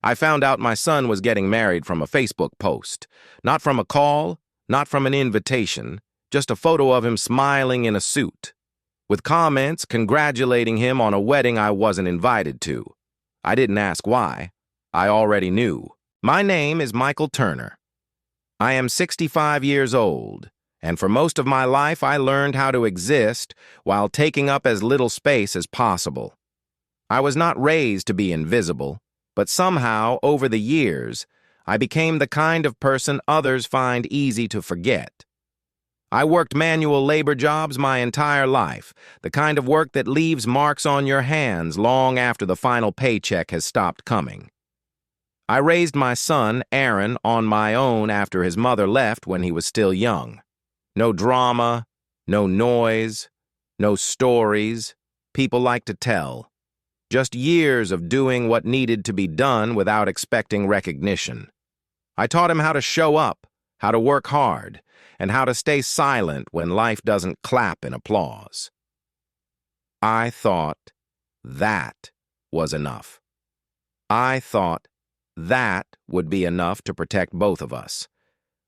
I found out my son was getting married from a Facebook post. Not from a call, not from an invitation, just a photo of him smiling in a suit, with comments congratulating him on a wedding I wasn't invited to. I didn't ask why. I already knew. My name is Michael Turner. I am 65 years old, and for most of my life I learned how to exist while taking up as little space as possible. I was not raised to be invisible, but somehow, over the years, I became the kind of person others find easy to forget. I worked manual labor jobs my entire life, the kind of work that leaves marks on your hands long after the final paycheck has stopped coming. I raised my son, Aaron, on my own after his mother left when he was still young. No drama, no noise, no stories people like to tell. Just years of doing what needed to be done without expecting recognition. I taught him how to show up, how to work hard, and how to stay silent when life doesn't clap in applause. I thought that was enough. I thought that would be enough to protect both of us.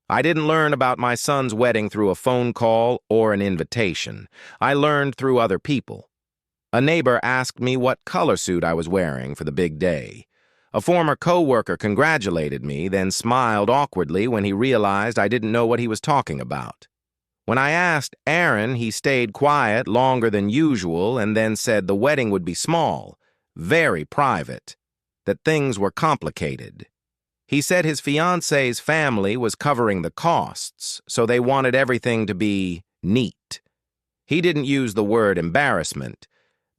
I didn't learn about my son's wedding through a phone call or an invitation. I learned through other people. A neighbor asked me what color suit I was wearing for the big day. A former coworker congratulated me, then smiled awkwardly when he realized I didn't know what he was talking about. When I asked Aaron, he stayed quiet longer than usual and then said the wedding would be small, very private, that things were complicated. He said his fiance's family was covering the costs, so they wanted everything to be neat. He didn't use the word embarrassment,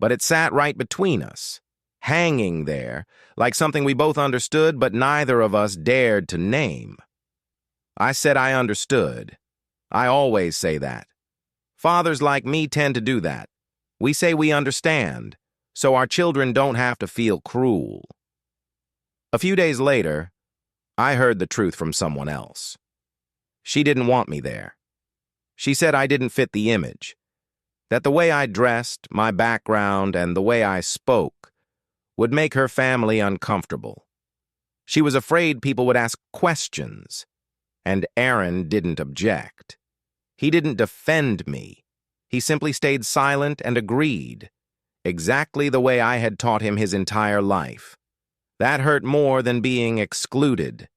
but it sat right between us, hanging there, like something we both understood but neither of us dared to name. I said I understood. I always say that. Fathers like me tend to do that. We say we understand, so our children don't have to feel cruel. A few days later, I heard the truth from someone else. She didn't want me there. She said I didn't fit the image, that the way I dressed, my background, and the way I spoke would make her family uncomfortable. She was afraid people would ask questions, and Aaron didn't object. He didn't defend me. He simply stayed silent and agreed, exactly the way I had taught him his entire life. That hurt more than being excluded,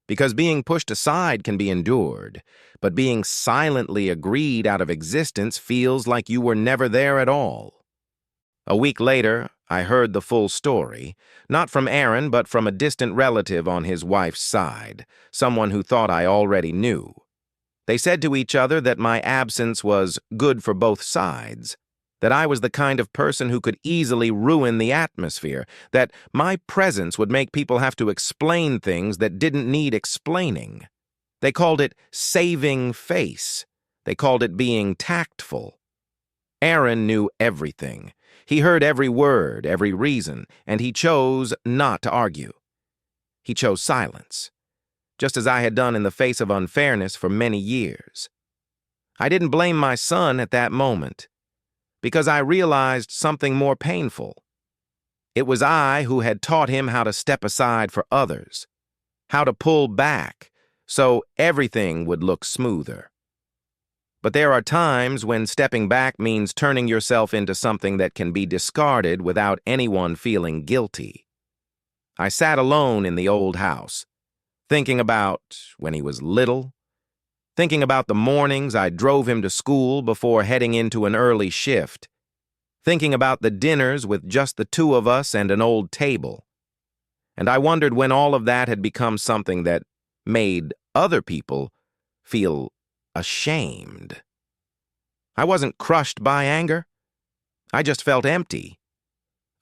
because being pushed aside can be endured, but being silently agreed out of existence feels like you were never there at all. A week later, I heard the full story, not from Aaron, but from a distant relative on his wife's side, someone who thought I already knew. They said to each other that my absence was good for both sides, that I was the kind of person who could easily ruin the atmosphere, that my presence would make people have to explain things that didn't need explaining. They called it saving face. They called it being tactful. Aaron knew everything. He heard every word, every reason, and he chose not to argue. He chose silence, just as I had done in the face of unfairness for many years. I didn't blame my son at that moment, because I realized something more painful. It was I who had taught him how to step aside for others, how to pull back so everything would look smoother. But there are times when stepping back means turning yourself into something that can be discarded without anyone feeling guilty. I sat alone in the old house, thinking about when he was little, thinking about the mornings I drove him to school before heading into an early shift, thinking about the dinners with just the two of us and an old table. And I wondered when all of that had become something that made other people feel ashamed. I wasn't crushed by anger. I just felt empty.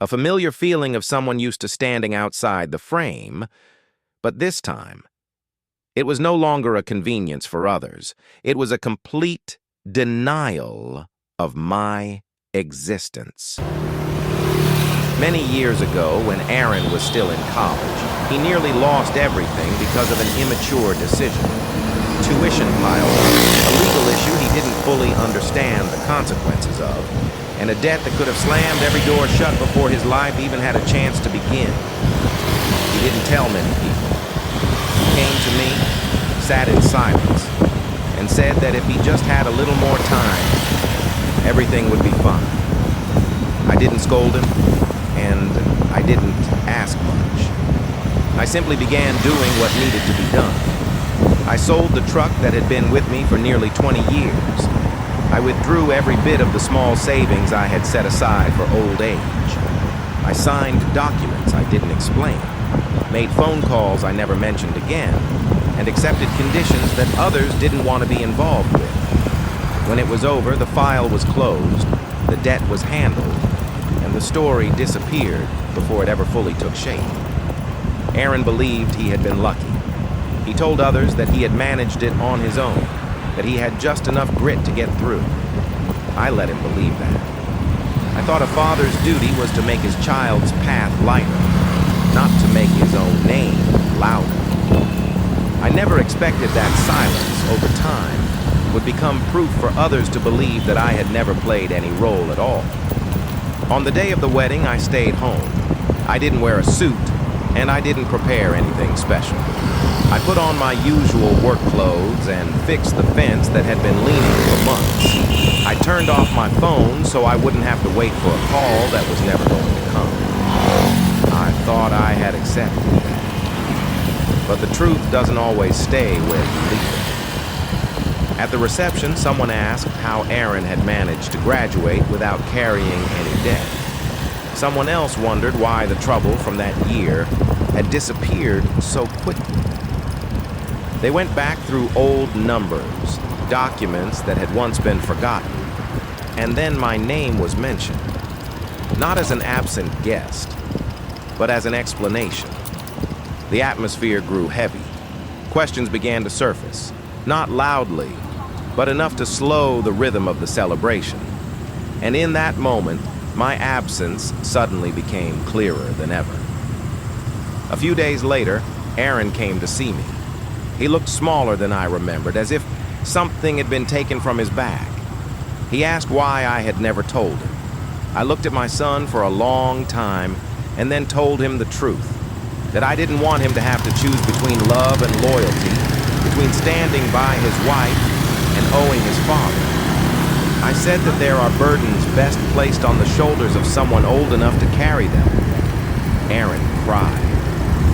A familiar feeling of someone used to standing outside the frame, but this time, it was no longer a convenience for others. It was a complete denial of my existence. Many years ago, when Aaron was still in college, he nearly lost everything because of an immature decision. Tuition piled up, a legal issue he didn't fully understand the consequences of, and a debt that could have slammed every door shut before his life even had a chance to begin. He didn't tell many people. He came to me, sat in silence, and said that if he just had a little more time, everything would be fine. I didn't scold him, and I didn't ask much. I simply began doing what needed to be done. I sold the truck that had been with me for nearly 20 years. I withdrew every bit of the small savings I had set aside for old age. I signed documents I didn't explain, made phone calls I never mentioned again, and accepted conditions that others didn't want to be involved with. When it was over, the file was closed, the debt was handled, and the story disappeared before it ever fully took shape. Aaron believed he had been lucky. He told others that he had managed it on his own, that he had just enough grit to get through. I let him believe that. I thought a father's duty was to make his child's path lighter, not to make his own name louder. I never expected that silence, over time, would become proof for others to believe that I had never played any role at all. On the day of the wedding, I stayed home. I didn't wear a suit, and I didn't prepare anything special. I put on my usual work clothes and fixed the fence that had been leaning for months. I turned off my phone so I wouldn't have to wait for a call that was never going to come. I thought I had accepted that. But the truth doesn't always stay where you leave it. At the reception, someone asked how Aaron had managed to graduate without carrying any debt. Someone else wondered why the trouble from that year had disappeared so quickly. They went back through old numbers, documents that had once been forgotten, and then my name was mentioned, not as an absent guest, but as an explanation. The atmosphere grew heavy. Questions began to surface, not loudly, but enough to slow the rhythm of the celebration. And in that moment, my absence suddenly became clearer than ever. A few days later, Aaron came to see me. He looked smaller than I remembered, as if something had been taken from his bag. He asked why I had never told him. I looked at my son for a long time and then told him the truth, that I didn't want him to have to choose between love and loyalty, between standing by his wife and owing his father. I said that there are burdens best placed on the shoulders of someone old enough to carry them. Aaron cried.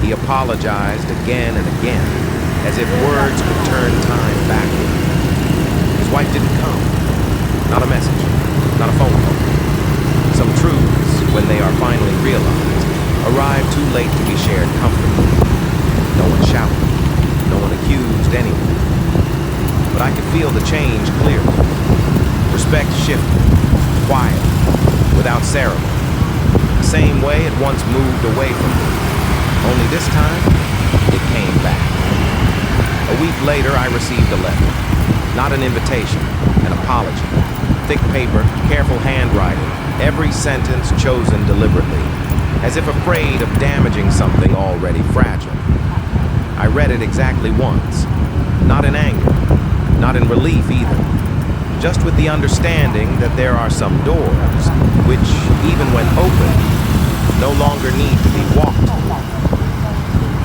He apologized again and again, as if words could turn time backward. His wife didn't come. Not a message, not a phone call. Some truths, when they are finally realized, arrive too late to be shared comfortably. No one shouted. No one accused anyone. But I could feel the change clearly. Respect shifted, quiet, without ceremony. The same way it once moved away from me. Only this time, it came back. A week later, I received a letter. Not an invitation, an apology. Thick paper, careful handwriting, every sentence chosen deliberately, as if afraid of damaging something already fragile. I read it exactly once, not in anger, not in relief either, just with the understanding that there are some doors which, even when open, no longer need to be walked through.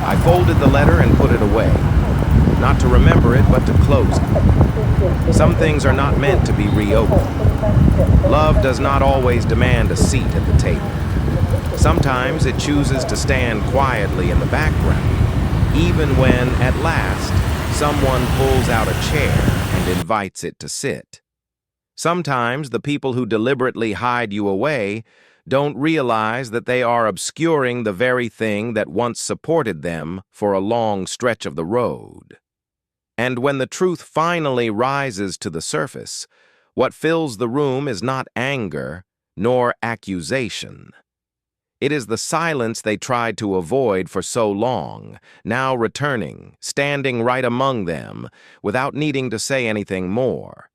I folded the letter and put it away, not to remember it, but to close it. Some things are not meant to be reopened. Love does not always demand a seat at the table. Sometimes it chooses to stand quietly in the background, even when, at last, someone pulls out a chair and invites it to sit. Sometimes the people who deliberately hide you away don't realize that they are obscuring the very thing that once supported them for a long stretch of the road. And when the truth finally rises to the surface, what fills the room is not anger nor accusation. It is the silence they tried to avoid for so long, now returning, standing right among them, without needing to say anything more.